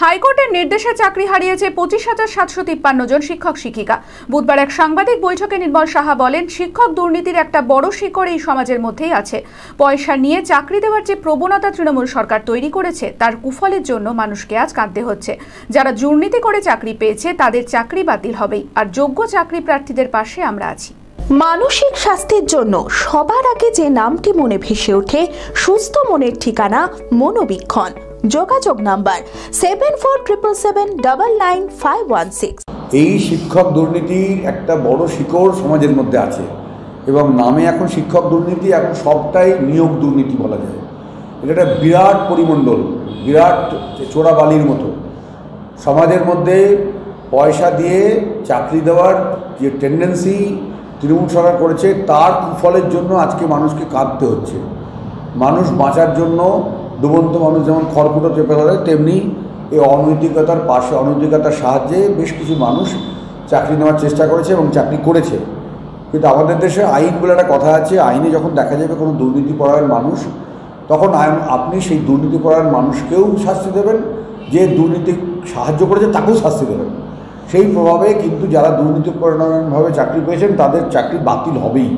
হাইকোর্টের নির্দেশে চাকরি হারিয়েছে 25,753 জন শিক্ষক শিক্ষিকা। বুধবার এক সাংবাদিক বৈঠকে নির্মল সাহা বলেন, শিক্ষক দুর্নীতির একটা বড় শিকড় এই সমাজের মধ্যেই আছে। পয়সা নিয়ে চাকরি দেওয়ার যে প্রবণতা তৃণমূল সরকার তৈরি করেছে, তার কুফলের জন্য মানুষকে আজ কাঁদতে হচ্ছে। যারা দুর্নীতি করে চাকরি পেয়েছে তাদের চাকরি বাতিল হবেই, আর যোগ্য চাকরি প্রার্থীদের পাশে আমরা আছি। মানসিক স্বাস্থ্যের জন্য সবার আগে যে নামটি মনে ভেসে ওঠে, সুস্থ মনের ঠিকানা মনোবীক্ষণ। যোগাযোগ নাম্বার 7477799516। এই শিক্ষক দুর্নীতির একটা বড় শিকড় সমাজের মধ্যে আছে এবং নামে এখন শিক্ষক দুর্নীতি, এখন সবটাই নিয়োগ দুর্নীতি বলা যায়। এটা একটা বিরাট পরিমণ্ডল, বিরাট চোরাবালির মতো। সমাজের মধ্যে পয়সা দিয়ে চাকরি দেওয়ার যে টেন্ডেন্সি তৃণমূল সরকার করেছে, তার কুফলের জন্য আজকে মানুষকে কাঁদতে হচ্ছে। মানুষ বাঁচার জন্য ডুবন্ত মানুষ যেমন খড়কুটো চেপে ধরে, তেমনি এই অনৈতিকতার সাহায্যে বেশ কিছু মানুষ চাকরি নেওয়ার চেষ্টা করেছে এবং চাকরি করেছে। কিন্তু আমাদের দেশে আইন বলে একটা কথা আছে, আইনে যখন দেখা যাবে কোনো দুর্নীতিপরায়ণ মানুষ, তখন আপনি সেই দুর্নীতিপরায়ণ মানুষকেও শাস্তি দেবেন, যে দুর্নীতি সাহায্য করেছে তাকেও শাস্তি দেবেন। সেই প্রভাবে কিন্তু যারা দুর্নীতিপরায়ণভাবে চাকরি পেয়েছেন তাদের চাকরি বাতিল হবেই,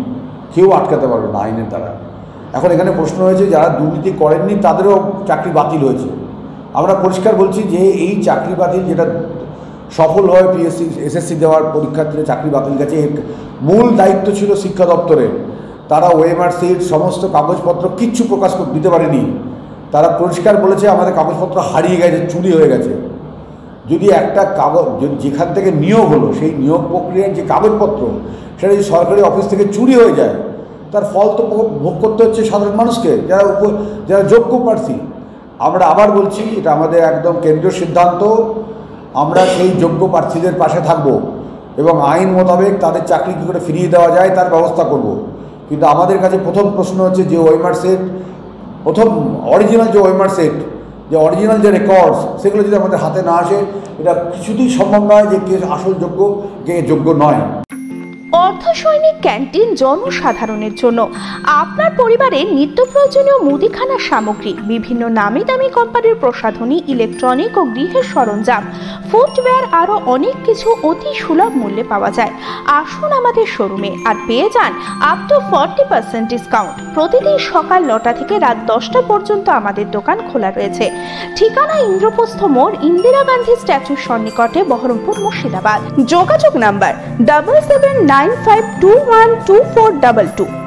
কেউ আটকাতে পারবে না আইনের দ্বারা। এখন এখানে প্রশ্ন হয়েছে যারা দুর্নীতি করেননি তাদেরও চাকরি বাতিল হয়েছে। আমরা পরিষ্কার বলছি যে এই চাকরি বাতিল, যেটা সফল হয় পিএসসি এসএসসি দেওয়ার পরীক্ষার্থীরা চাকরি বাতিল গেছে, এর মূল দায়িত্ব ছিল শিক্ষা দপ্তরের। তারা ওএমআর সিট সমস্ত কাগজপত্র কিচ্ছু প্রকাশ দিতে পারেনি। তারা পরিষ্কার বলেছে আমাদের কাগজপত্র হারিয়ে গেছে, চুরি হয়ে গেছে। যদি একটা কাগজ যেখান থেকে নিয়োগ হলো, সেই নিয়োগ প্রক্রিয়ার যে কাগজপত্র, সেটা যদি সরকারি অফিস থেকে চুরি হয়ে যায়, তার ফল তো ভোগ করতে হচ্ছে সাধারণ মানুষকে, যারা যোগ্য প্রার্থী। আমরা আবার বলছি, এটা আমাদের একদম কেন্দ্রীয় সিদ্ধান্ত, আমরা সেই যোগ্য প্রার্থীদের পাশে থাকব এবং আইন মোতাবেক তাদের চাকরি কী করে ফিরিয়ে দেওয়া যায় তার ব্যবস্থা করব। কিন্তু আমাদের কাছে প্রথম প্রশ্ন হচ্ছে, যে ওএমআর সেট, প্রথম অরিজিনাল যে ওএমআর সেট, যে অরিজিনাল যে রেকর্ডস, সেগুলো যদি আমাদের হাতে না আসে, এটা কিছুতেই সম্ভব নয় যে কে আসল যোগ্য, কে যোগ্য নয়। অর্ধসৈনিক ক্যান্টিন জনসাধারণের জন্য আপনার পরিবারের নিত্য প্রয়োজনীয় মুদিখানার সামগ্রী, বিভিন্ন নামি দামি কোম্পানির প্রসাধনী, ইলেকট্রনিক ও গৃহের সরঞ্জাম, ফুটওয়্যার, আরও অনেক কিছু অতি সুলভ মূল্যে পাওয়া যায়। আসুন আমাদের শোরুমে আর পেয়ে যান আপ টু 40% ডিসকাউন্ট। প্রতিদিন সকাল 9টা থেকে রাত 10টা পর্যন্ত আমাদের দোকান খোলা রয়েছে। ঠিকানা ইন্দ্রপ্রস্থ মোড়, ইন্দিরা গান্ধী স্ট্যাচুর সন্নিকটে, বহরমপুর, মুর্শিদাবাদ। যোগাযোগ নাম্বার 7795212422।